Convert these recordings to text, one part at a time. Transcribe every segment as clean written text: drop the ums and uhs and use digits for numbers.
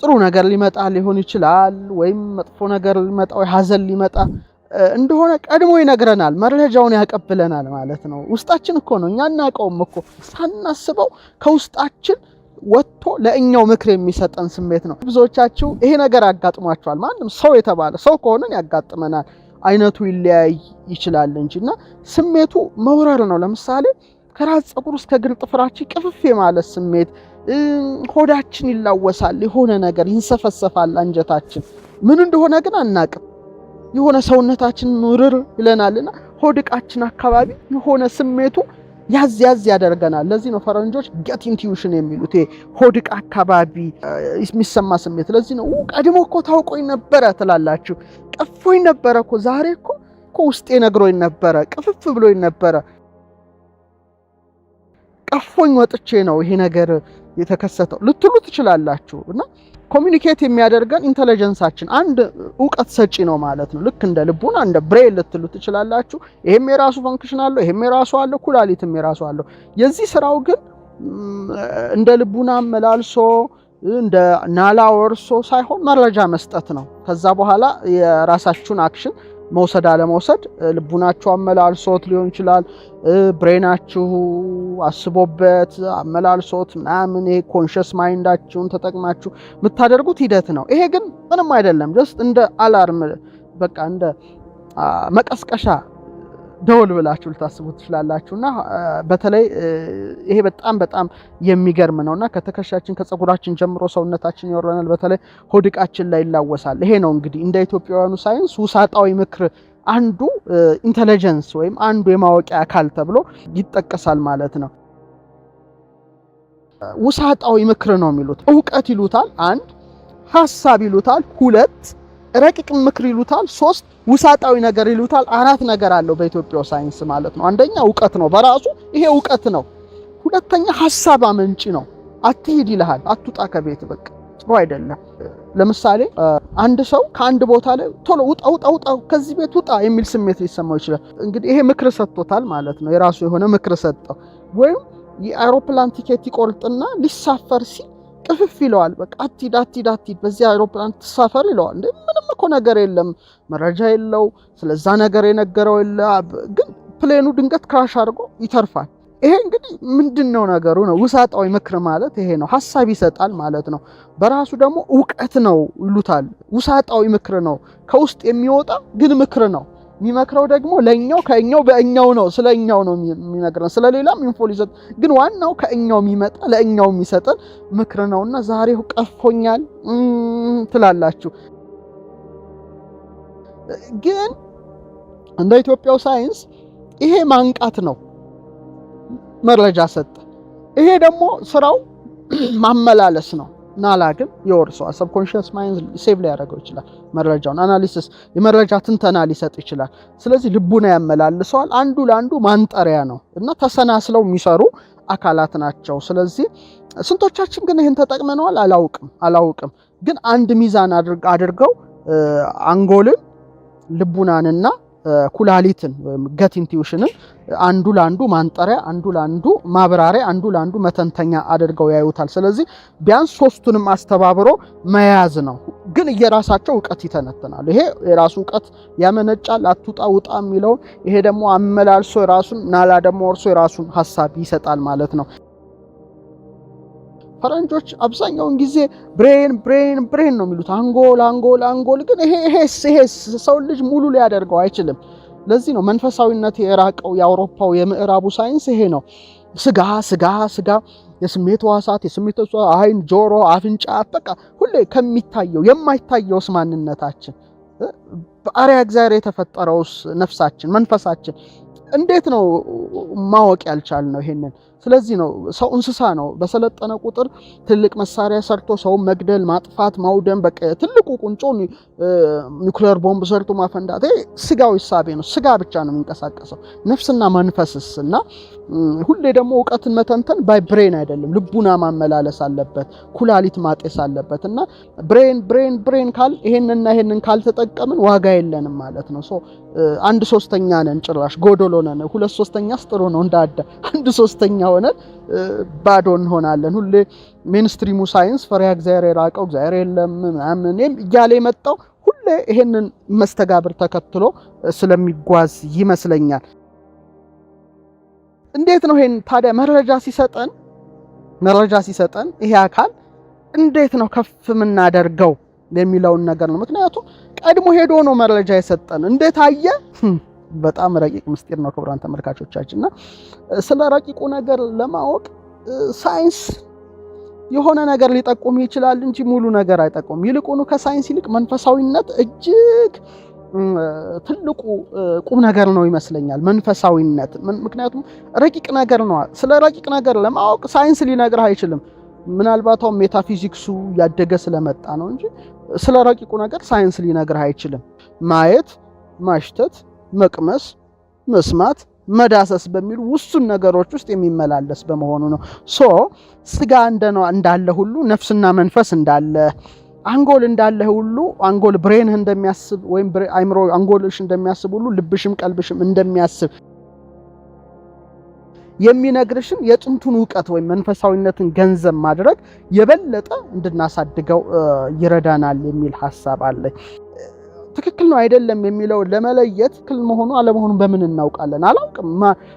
ጥሩ ነገር ሊመጣ ሊሆን ይችላል ወይም መጥፎ ነገር ሊመጣ ወይ ሐዘን ሊመጣ እንደሆነ ቀድሞ ይነግረናል መረጃውን ያቀብለናል ማለት ነው ውስጣችን እኮ ነው እኛ እናቀውም እኮ ሳናስበው ከውስጣችን ወጥቶ ለእኛው ምክር የሚሰጠን ስሜት ነው ብዙዎቻችሁ ይሄ ነገር አጋጥሟቸዋል ማንንም ሰው የተባለ ሰው ከሆነን ያጋጥመናል አይነቱ ይለያይ ይችላል እንጂና ስሜቱ መውረር ነው ለምሳሌ ከራስ ፀጉር እስከ እግር ጥፍራችን ቅፍፍ ማለት ስሜት ሆዳችን ይላወሳል የሆነ ነገር ይንሰፈሰፋል አንጀታችን ምን እንደሆነ ግን አናቅም የሆነ ሰውነታችን ኑርር ይለናልና ሆድቃችን አካባቢ የሆነ ስሜቱ ያዝ ያደርገናል ለዚህ ነው ፈረንጆች get intuition የሚሉት ሆድቃ አካባቢ የሚሰማ ስሜት ለዚህ ነው ቀድሞ እኮ ታውቆኝ ነበር ትላላችሁ ቀፎኝ ነበር እኮ ዛሬ እኮ ውስጤ ነግሮኝ ነበር ቅፍፍ ብሎኝ ነበር ቀፎኝ ወጥቼ ነው ይሄ ነገር የተከሰተው ልትሉ ትችላላችሁ እና ኮሙኒኬት የሚያደርገን ኢንተለጀንሳችን አንድ ዕውቀት ሰጪ ነው ማለት ነው ልክ እንደ ልቡና እንደ ብሬን ልትሉ ትችላላችሁ ይሄም የራሱ ፈንክሽን አለው ይሄም የራሱ አለው ኩላሊትም የራሱ አለው የዚህ ስራው ግን እንደ ልቡና መላልሶ እንደ ናላ ወርሶ ሳይሆን መረጃ መስጠት ነው ከዛ በኋላ የራሳችሁን አክሽን መውሰድ አለመውሰድ ልቡናችሁ አመላልሶት ሊሆን ይችላል ብሬናችሁ አስቦበት አመላልሶት ምናምን ይሄ ኮንሺየስ ማይንዳችሁን ተጠቅማችሁ የምታደርጉት ሂደት ነው ይሄ ግን ምንም አይደለም just እንደ አላርም በቃ እንደ መቀስቀሻ ደወል ብላችሁ ልታስቡት ትችላላችሁና በተለይ ይሄ በጣም የሚገርም ነውና ከተከሻችን ከፀጉራችን ጀምሮ ሰውነታችን ይወረናል በተለይ ሆድቃችን ላይ ይላወሳል ይሄ ነው እንግዲህ እንደ ኢትዮጵያውያኑ ሳይንስ ውሳጣዊ ምክር አንዱ ኢንተለጀንስ ወይም አንዱ የማወቂያ አካል ተብሎ ይጠቀሳል ማለት ነው ውሳጣዊ ምክር ነው የሚሉት ዕውቀት ይሉታል አንድ ሐሳብ ይሉታል ሁለት ረቂቅ ምክር ይሉታል ሶስት ውሳጣዊ ነገር ይሉታል አራት ነገር አለው በኢትዮጵያው ሳይንስ ማለት ነው አንደኛ ዕውቀት ነው በራሱ ይሄ ዕውቀት ነው ሁለተኛ ሐሳብ አመንጪ ነው አትሂድ ይልሃል አትውጣ ከቤት በቃ ጥሩ አይደለም ለምሳሌ አንድ ሰው ከአንድ ቦታ ላይ ቶሎ ውጣ ከዚህ ቤት ውጣ የሚል ስሜት ሊሰማው ይችላል እንግዲህ ይሄ ምክር ሰጥቶታል ማለት ነው የራሱ የሆነ ምክር ሰጠው ወይም የአውሮፕላን ቲኬት ይቆርጥና ሊሳፈር ሲል ቅፍፍ ይለዋል በቃ አትሂድ በዚህ አውሮፕላን ተሳፈር ይለዋል እንዴ ምንም እኮ ነገር የለም መረጃ የለው ስለዛ ነገር የነገረው ግን ፕሌኑ ድንገት ክራሽ አድርጎ ይተርፋል ይሄ እንግዲህ ምንድነው ነገሩ ነው ውሳጣዊ ምክር ማለት ይሄ ነው ሐሳብ ይሰጣል ማለት ነው በራሱ ደግሞ ዕውቀት ነው ይሉታል ውሳጣዊ ምክር ነው ከውስጥ የሚወጣ ግን ምክር ነው የሚመክረው ደግሞ ለኛው ከኛው በእኛው ነው ስለኛው ነው የሚነግረን ስለሌላም ኢንፎ ሊሰጥ ግን ዋናው ከኛው የሚመጣ ለኛው የሚሰጠን ምክር ነውና ዛሬው ቀፎኛል ትላላችሁ ግን እንደ ኢትዮጵያው ሳይንስ ይሄ ማንቃት ነው መረጃ ሰጠ ይሄ ደግሞ ስራው ማመላለስ ነው ናላ ግን የወርሰው ሰብኮንሺየስ ማይንድ ሴቭ ላይ ያደርገው ይችላል መረጃውን አናሊሲስ የመረጃ ትንተና ሊሰጥ ይችላል ስለዚህ ልቡና ያመላልሰዋል አንዱ ለአንዱ ማንጠሪያ ነው እና ተሰናስለው የሚሰሩ አካላት ናቸው ስለዚህ ስንቶቻችን ግን ይሄን ተጠቅመናል አላውቅም ግን አንድ ሚዛን አድርገው አንጎልን ልቡናንና ኩላሊትን ወይም ገት ኢንቲዩሽንን አንዱ ለአንዱ ማንጠሪያ አንዱ ለአንዱ ማብራሪያ አንዱ ለአንዱ መተንተኛ አድርገው ያዩታል ስለዚህ ቢያንስ ሶስቱንም አስተባብሮ መያዝ ነው ግን የራሳቸው ዕውቀት ይተነተናል ይሄ የራሱ ዕውቀት ያመነጫል አትውጣ ውጣ የሚለው ይሄ ደግሞ አመላልሶ የራሱን ናላ ደግሞ ወርሶ የራሱን ሐሳብ ይሰጣል ማለት ነው ፈረንጆች አብዛኛውን ጊዜ ብሬን ነው የሚሉት አንጎል ግን ይሄ ሰው ልጅ ሙሉ ሊያደርገው አይችልም ለዚህ ነው መንፈሳዊነት የራቀው የአውሮፓው የምዕራቡ ሳይንስ ይሄ ነው ስጋ የስሜት ሕዋሳት የስሜት አይን ጆሮ አፍንጫ በቃ ሁሌ ከሚታየው የማይታየውስ ማንነታችን በአርአያ እግዚአብሔር የተፈጠረውስ ነፍሳችን መንፈሳችን እንዴት ነው ማወቅ ያልቻልነው ይሄንን ስለዚህ ነው ሰው እንስሳ ነው በሰለጠነ ቁጥር ትልቅ መሳሪያ ሰርቶ ሰው መግደል ማጥፋት ማውደም በቃ ትልቁ ቁንጮ ኒውክሌር ቦምብ ሰርቶ ማፈንዳት ስጋው ይሳቤ ነው ስጋ ብቻ ነው የሚንቀሳቀሰው ነፍስና መንፈስና ሁሌ ደግሞ ዕውቀትን መተንተን ባይ ብሬን አይደለም ልቡና ማመላለስ አለበት ኩላሊት ማጤስ አለበትና ብሬን ካል ይሄንን ካልተጠቀምን ዋጋ የለንም ማለት ነው አንድ ሶስተኛ ነን ጭራሽ ጎዶሎ ነን ሁለት ሶስተኛስ ጥሩ ነው እንዳዳ አንድ ሶስተኛ ሆነን ባዶ እንሆናለን ሁሌ ሜንስትሪሙ ሳይንስ ፈሪሃ እግዚአብሔር የራቀው እግዚአብሔር የለም ምናምን እያለ የመጣው ሁሌ ይሄንን መስተጋብር ተከትሎ ስለሚጓዝ ይመስለኛል። እንዴት ነው ይሄን ታዲያ መረጃ ሲሰጠን ይሄ አካል እንዴት ነው ከፍ የምናደርገው የሚለውን ነገር ነው። ምክንያቱም ቀድሞ ሄዶ ነው መረጃ የሰጠን። እንዴት አየ? በጣም ረቂቅ ምስጢር ነው ክቡራን ተመልካቾቻችንና ስለ ረቂቁ ነገር ለማወቅ ሳይንስ የሆነ ነገር ሊጠቁም ይችላል እንጂ ሙሉ ነገር አይጠቁም። ይልቁኑ ከሳይንስ ይልቅ መንፈሳዊነት እጅግ ትልቁ ቁም ነገር ነው ይመስለኛል መንፈሳዊነት። ምክንያቱም ረቂቅ ነገር ነው። ስለ ረቂቅ ነገር ለማወቅ ሳይንስ ሊነግርህ አይችልም። ምናልባት ሜታፊዚክሱ ያደገ ስለመጣ ነው እንጂ ስለ ረቂቁ ነገር ሳይንስ ሊነግርህ አይችልም። ማየት፣ ማሽተት፣ መቅመስ፣ መስማት፣ መዳሰስ በሚሉ ውሱን ነገሮች ውስጥ የሚመላለስ በመሆኑ ነው። ስጋ እንዳለ ሁሉ ነፍስና መንፈስ እንዳለ፣ አንጎል እንዳለ ሁሉ አንጎል ብሬንህ እንደሚያስብ ወይም አይምሮ አንጎልሽ እንደሚያስብ ሁሉ ልብሽም ቀልብሽም እንደሚያስብ የሚነግርሽን የጥንቱን ዕውቀት ወይም መንፈሳዊነትን ገንዘብ ማድረግ የበለጠ እንድናሳድገው ይረዳናል የሚል ሐሳብ አለ። ትክክል ነው አይደለም የሚለው ለመለየት ትክክል መሆኑ አለመሆኑ በምን እናውቃለን? አላውቅም።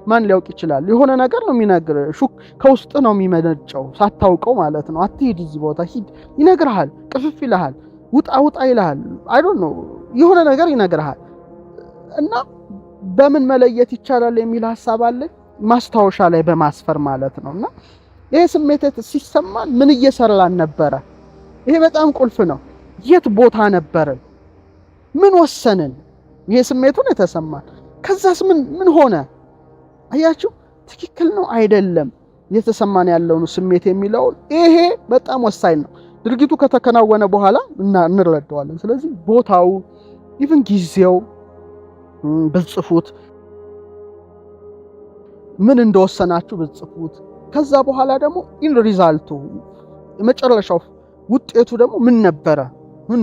ማን ሊያውቅ ይችላል? የሆነ ነገር ነው የሚነግር፣ ከውስጥ ነው የሚመነጨው ሳታውቀው ማለት ነው። አትሂድ፣ እዚህ ቦታ ሂድ ይነግርሃል፣ ቅፍፍ ይልሃል፣ ውጣ ይልሃል። አይ ዶንት ኖ የሆነ ነገር ይነግርሃል። እና በምን መለየት ይቻላል የሚል ሐሳብ አለ። ማስታወሻ ላይ በማስፈር ማለት ነውና ይሄ ስሜት ሲሰማን ምን እየሰራን ነበረ? ይሄ በጣም ቁልፍ ነው። የት ቦታ ነበርን? ምን ወሰንን? ይሄ ስሜቱን የተሰማን ከዛስ ምን ሆነ? አያችሁ፣ ትክክል ነው አይደለም የተሰማን ያለውን ስሜት የሚለው ይሄ በጣም ወሳኝ ነው። ድርጊቱ ከተከናወነ በኋላ እንረዳዋለን። ስለዚህ ቦታው ኢቭን ጊዜው ብጽፉት፣ ምን እንደወሰናችሁ ብጽፉት፣ ከዛ በኋላ ደግሞ ኢን ሪዛልቱ የመጨረሻው ውጤቱ ደግሞ ምን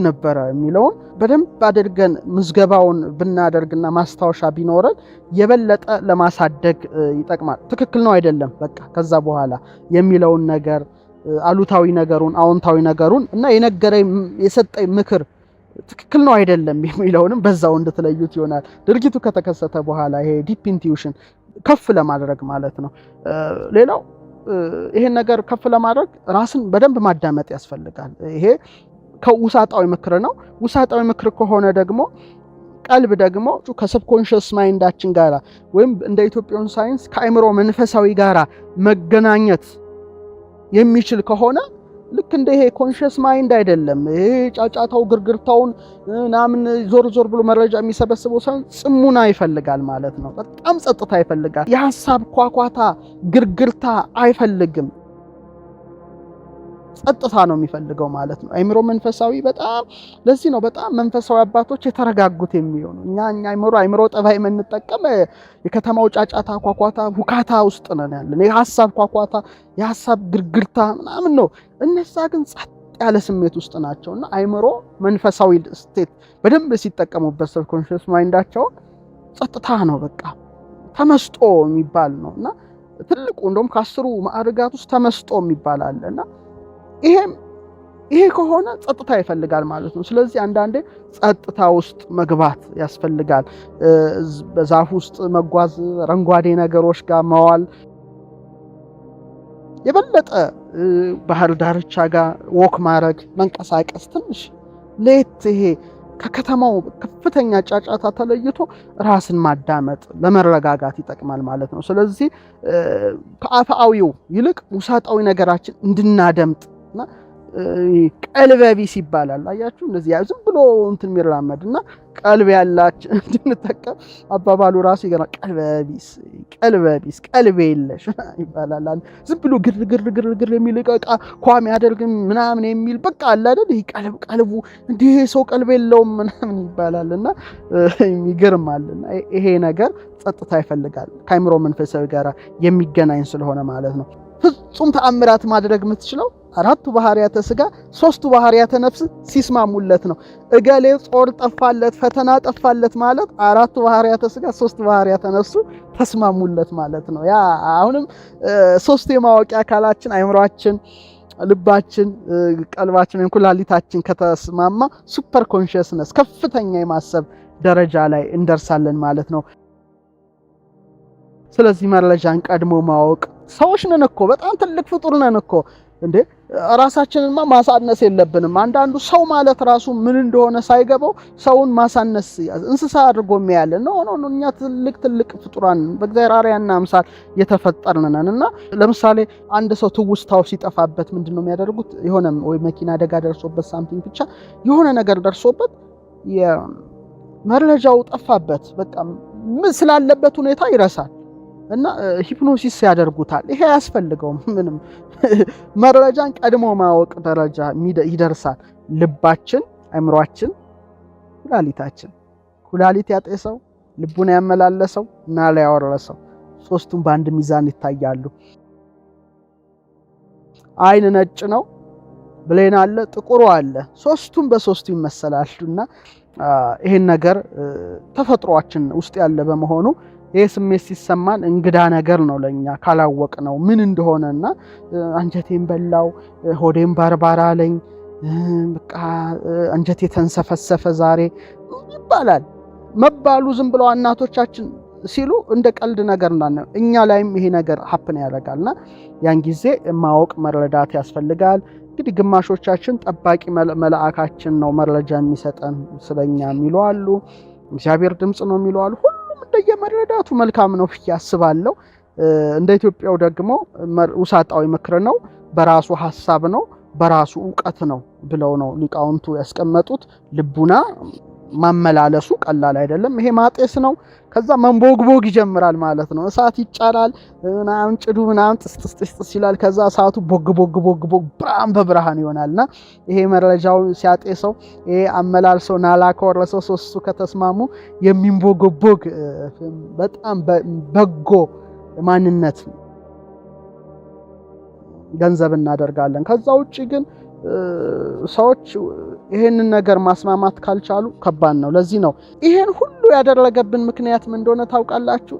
ነበረ የሚለውን በደንብ አድርገን ምዝገባውን ብናደርግና ማስታወሻ ቢኖረን የበለጠ ለማሳደግ ይጠቅማል። ትክክል ነው አይደለም በቃ ከዛ በኋላ የሚለውን ነገር አሉታዊ ነገሩን አዎንታዊ ነገሩን እና የሰጠኝ ምክር ትክክል ነው አይደለም የሚለውንም በዛው እንድትለዩት ይሆናል። ድርጊቱ ከተከሰተ በኋላ ይሄ ዲፕ ኢንቲዩሽን ከፍ ለማድረግ ማለት ነው። ሌላው ይሄን ነገር ከፍ ለማድረግ ራስን በደንብ ማዳመጥ ያስፈልጋል። ይሄ ከውሳጣዊ ምክር ነው። ውሳጣዊ ምክር ከሆነ ደግሞ ቀልብ ደግሞ ከሰብኮንሺየስ ማይንዳችን ጋራ ወይም እንደ ኢትዮጵያን ሳይንስ ከአእምሮ መንፈሳዊ ጋራ መገናኘት የሚችል ከሆነ ልክ እንደ ይሄ ኮንሺየስ ማይንድ አይደለም። ይሄ ጫጫታው ግርግርታውን ምናምን ዞር ብሎ መረጃ የሚሰበስበው ሳይሆን ጽሙና ይፈልጋል ማለት ነው። በጣም ጸጥታ ይፈልጋል። የሐሳብ ኳኳታ ግርግርታ አይፈልግም። ጸጥታ ነው የሚፈልገው ማለት ነው። አእምሮ መንፈሳዊ በጣም ለዚህ ነው በጣም መንፈሳዊ አባቶች የተረጋጉት የሚሆኑ። እኛ አእምሮ ጠባይ የምንጠቀም የከተማው ጫጫታ ኳኳታ ሁካታ ውስጥ ነን ያለን። የሐሳብ ኳኳታ የሐሳብ ግርግርታ ምናምን ነው። እነዛ ግን ጸጥ ያለ ስሜት ውስጥ ናቸውና አእምሮ መንፈሳዊ ስቴት በደንብ ሲጠቀሙበት ሰብኮንሺየስ ማይንዳቸው ጸጥታ ነው። በቃ ተመስጦ የሚባል ነውና ትልቁ እንደውም ከ10 ማዕርጋት ውስጥ ተመስጦ የሚባል አለና ይሄ ከሆነ ጸጥታ ይፈልጋል ማለት ነው። ስለዚህ አንዳንዴ ጸጥታ ውስጥ መግባት ያስፈልጋል። በዛፍ ውስጥ መጓዝ፣ አረንጓዴ ነገሮች ጋር መዋል፣ የበለጠ ባህር ዳርቻ ጋር ወክ ማድረግ፣ መንቀሳቀስ፣ ትንሽ ሌት ይሄ ከከተማው ከፍተኛ ጫጫታ ተለይቶ ራስን ማዳመጥ ለመረጋጋት ይጠቅማል ማለት ነው። ስለዚህ ከአፍአዊው ይልቅ ውሳጣዊ ነገራችን እንድናደምጥና ቀልበቢስ ይባላል። አያችሁ እንደዚህ ዝም ብሎ እንትን የሚራመድና ቀልብ ያላችሁ እንድንጠቀም አባባሉ ራሱ ይገርማል። ቀልበቢስ ቀልብ የለሽ ይባላል። ዝም ብሎ ግርግር የሚል ዕቃ ኳም ያደርግም ምናምን የሚል በቃ አለ አይደል? ይሄ ቀልቡ እንዲህ ሰው ቀልብ የለውም ምናምን ይባላልና ይገርማልና ይሄ ነገር ጸጥታ ይፈልጋል ከአእምሮ መንፈሳዊ ጋር የሚገናኝ ስለሆነ ማለት ነው። ፍጹም ተአምራት ማድረግ የምትችለው 4 ባህሪያተ ሥጋ 3 ባህሪያተ ነፍስ ሲስማሙለት ነው። እገሌ ጾር ጠፋለት ፈተና ጠፋለት ማለት 4 ባህሪያተ ሥጋ 3 ባህሪያተ ነፍሱ ተስማሙለት ማለት ነው። ያ አሁንም 3 የማወቂያ አካላችን አእምሮአችን፣ ልባችን ቀልባችን ኩላሊታችን ከተስማማ ሱፐር ኮንሺየስነስ ከፍተኛ የማሰብ ደረጃ ላይ እንደርሳለን ማለት ነው። ስለዚህ መረጃን ቀድሞ ማወቅ ሰዎች ነን እኮ በጣም ትልቅ ፍጡር ነን እኮ እንዴ ራሳችንንማ ማሳነስ የለብንም። አንዳንዱ ሰው ማለት ራሱ ምን እንደሆነ ሳይገባው ሰውን ማሳነስ እንስሳ አድርጎ የሚያለ ነው። እኛ ትልቅ ፍጡራን በእግዚአብሔር አርአያና አምሳል የተፈጠርን ነንና ለምሳሌ አንድ ሰው ትውስታው ሲጠፋበት ምንድነው የሚያደርጉት? የሆነ ወይ መኪና አደጋ ደርሶበት ሳምቲንግ ብቻ የሆነ ነገር ደርሶበት መረጃው ጠፋበት በቃ ምን ስላለበት ሁኔታ ይረሳል እና ሂፕኖሲስ ያደርጉታል። ይሄ ያስፈልገውም ምንም መረጃን ቀድሞ ማወቅ ደረጃ ይደርሳል። ልባችን፣ አእምሮአችን፣ ኩላሊት ያጤሰው ልቡን ያመላለሰው እና ላይ ያወረሰው ሶስቱም በአንድ ሚዛን ይታያሉ። አይን ነጭ ነው፣ ብሌን አለ፣ ጥቁሩ አለ። ሶስቱም በሶስቱ ይመሰላሉና ይሄን ነገር ተፈጥሯችን ውስጥ ያለ በመሆኑ ይሄ ስሜት ሲሰማን እንግዳ ነገር ነው ለኛ ካላወቅ ነው ምን እንደሆነና አንጀቴን በላው ሆዴን ባርባራ አለኝ በቃ አንጀቴ ተንሰፈሰፈ ዛሬ ይባላል። መባሉ ዝም ብለው እናቶቻችን ሲሉ እንደ ቀልድ ነገር ነው። እኛ ላይም ይሄ ነገር ሀፕን ያደርጋልና ያን ጊዜ ማወቅ መረዳት ያስፈልጋል። እንግዲህ ግማሾቻችን ጠባቂ መልአካችን ነው መረጃ የሚሰጠን ስለኛ የሚሉ አሉ። እግዚአብሔር ድምጽ ነው የሚሉ አሉ። እንደየመረዳቱ መልካም ነው ያስባለው። እንደ ኢትዮጵያው ደግሞ ውሳጣዊ ምክር ነው፣ በራሱ ሐሳብ ነው፣ በራሱ ዕውቀት ነው ብለው ነው ሊቃውንቱ ያስቀመጡት። ልቡና ማመላለሱ ቀላል አይደለም። ይሄ ማጤስ ነው። ከዛ መንቦግቦግ ይጀምራል ማለት ነው። እሳት ይጫራል ምናምን ጭዱ ምናምን ጥስጥስ ይላል። ከዛ እሳቱ ቦግ በብርሃን ይሆናልና ይሄ መረጃው ሲያጤሰው ይሄ አመላልሰው ናላ ከወረሰው ሶስቱ ከተስማሙ የሚንቦግቦግ በጣም በጎ ማንነት ገንዘብ እናደርጋለን። ከዛ ውጪ ግን ሰዎች ይሄንን ነገር ማስማማት ካልቻሉ ከባድ ነው። ለዚህ ነው ይሄን ሁሉ ያደረገብን ምክንያት ምን እንደሆነ ታውቃላችሁ?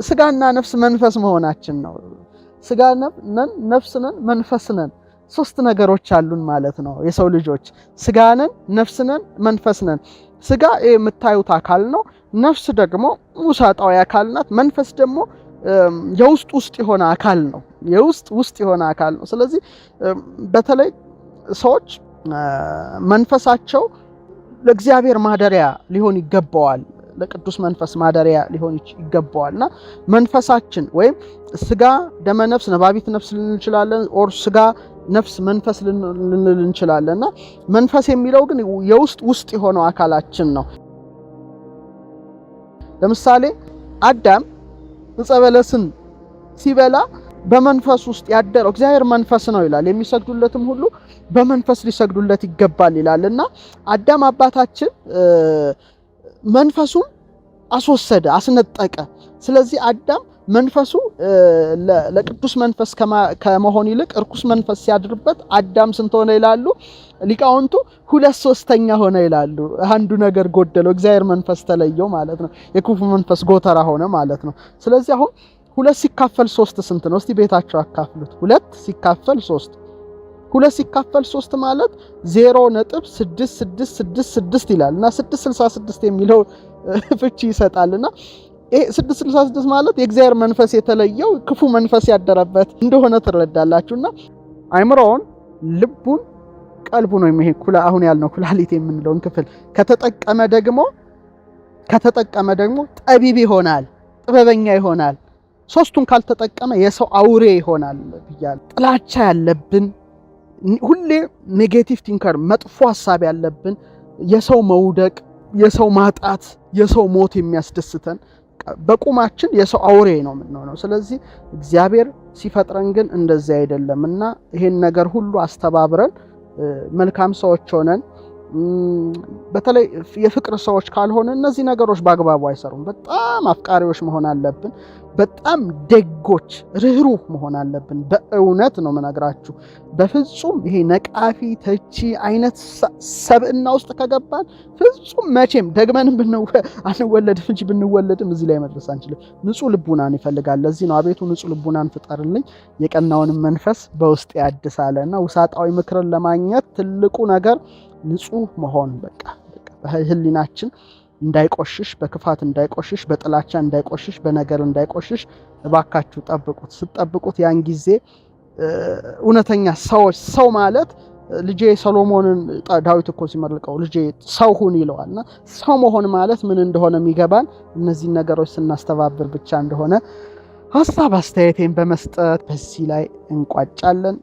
ስጋና ነፍስ መንፈስ መሆናችን ነው። ስጋ ነን፣ ነፍስ ነን፣ መንፈስ ነን። ሶስት ነገሮች አሉን ማለት ነው የሰው ልጆች። ስጋ ነን፣ ነፍስ ነን፣ መንፈስ ነን። ስጋ የምታዩት አካል ነው። ነፍስ ደግሞ ውሳጣዊ አካል ናት። መንፈስ ደግሞ የውስጥ የሆነ አካል ነው። የውስጥ የሆነ አካል ነው። ስለዚህ በተለይ ሰዎች መንፈሳቸው ለእግዚአብሔር ማደሪያ ሊሆን ይገባዋል። ለቅዱስ መንፈስ ማደሪያ ሊሆን ይገባዋልና መንፈሳችን ወይም ስጋ ደመ ነፍስ ነባቢት ነፍስ ልንል እንችላለን። ኦር ስጋ ነፍስ መንፈስ ልንል እንችላለንና መንፈስ የሚለው ግን የውስጥ የሆነው አካላችን ነው። ለምሳሌ አዳም ዕፀ በለስን ሲበላ በመንፈስ ውስጥ ያደረው እግዚአብሔር መንፈስ ነው ይላል። የሚሰግዱለትም ሁሉ በመንፈስ ሊሰግዱለት ይገባል ይላልና አዳም አባታችን መንፈሱን አስወሰደ፣ አስነጠቀ። ስለዚህ አዳም መንፈሱ ለቅዱስ መንፈስ ከመሆን ይልቅ እርኩስ መንፈስ ሲያድርበት አዳም ስንት ሆነ ይላሉ ሊቃውንቱ? 2/3 ሆነ ይላሉ። አንዱ ነገር ጎደለው፣ እግዚአብሔር መንፈስ ተለየው ማለት ነው። የክፉ መንፈስ ጎተራ ሆነ ማለት ነው። ስለዚህ አሁን 2 ሲካፈል 3 ስንት ነው? እስቲ ቤታቸው አካፍሉት። 2 ሲካፈል 3 2 ሲካፈል 3 ማለት 0.6666 ይላልና 666 የሚለው ፍቺ ይሰጣልና ይሄ 666 ማለት የእግዚአብሔር መንፈስ የተለየው ክፉ መንፈስ ያደረበት እንደሆነ ትረዳላችሁና አይምሮውን፣ ልቡን፣ ቀልቡን ነው ይሄ አሁን ያልነው ኩላሊት የምንለውን ክፍል ከተጠቀመ ደግሞ ጠቢብ ይሆናል፣ ጥበበኛ ይሆናል። ሶስቱን ካልተጠቀመ የሰው አውሬ ይሆናል ብያለሁ። ጥላቻ ያለብን ሁሌ ኔጌቲቭ ቲንከር መጥፎ ሐሳብ ያለብን የሰው መውደቅ፣ የሰው ማጣት፣ የሰው ሞት የሚያስደስተን በቁማችን የሰው አውሬ ነው የምንሆነው። ስለዚህ እግዚአብሔር ሲፈጥረን ግን እንደዚህ አይደለምና ይሄን ነገር ሁሉ አስተባብረን መልካም ሰዎች ሆነን በተለይ የፍቅር ሰዎች ካልሆነ እነዚህ ነገሮች በአግባቡ አይሰሩም። በጣም አፍቃሪዎች መሆን አለብን። በጣም ደጎች፣ ርህሩህ መሆን አለብን። በእውነት ነው የምነግራችሁ። በፍጹም ይሄ ነቃፊ ተቺ አይነት ሰብዕና ውስጥ ከገባን ፍጹም መቼም ደግመንም አንወለድም እንጂ ብንወለድም እዚህ ላይ መድረስ አንችልም። ንጹህ ልቡናን ይፈልጋል። ለዚህ ነው አቤቱ ንጹህ ልቡናን ፍጠርልኝ የቀናውንም መንፈስ በውስጥ ያድሳለና ውሳጣዊ ምክርን ለማግኘት ትልቁ ነገር ንጹህ መሆን። በቃ በህሊናችን እንዳይቆሽሽ፣ በክፋት እንዳይቆሽሽ፣ በጥላቻ እንዳይቆሽሽ፣ በነገር እንዳይቆሽሽ እባካችሁ ጠብቁት። ስትጠብቁት ያን ጊዜ እውነተኛ ሰው ማለት ልጄ ሰሎሞንን ዳዊት እኮ ሲመርቀው ልጄ ሰው ሁን ይለዋልና ሰው መሆን ማለት ምን እንደሆነ የሚገባን እነዚህ ነገሮች ስናስተባብር ብቻ እንደሆነ ሐሳብ አስተያየቴን በመስጠት በዚህ ላይ እንቋጫለን።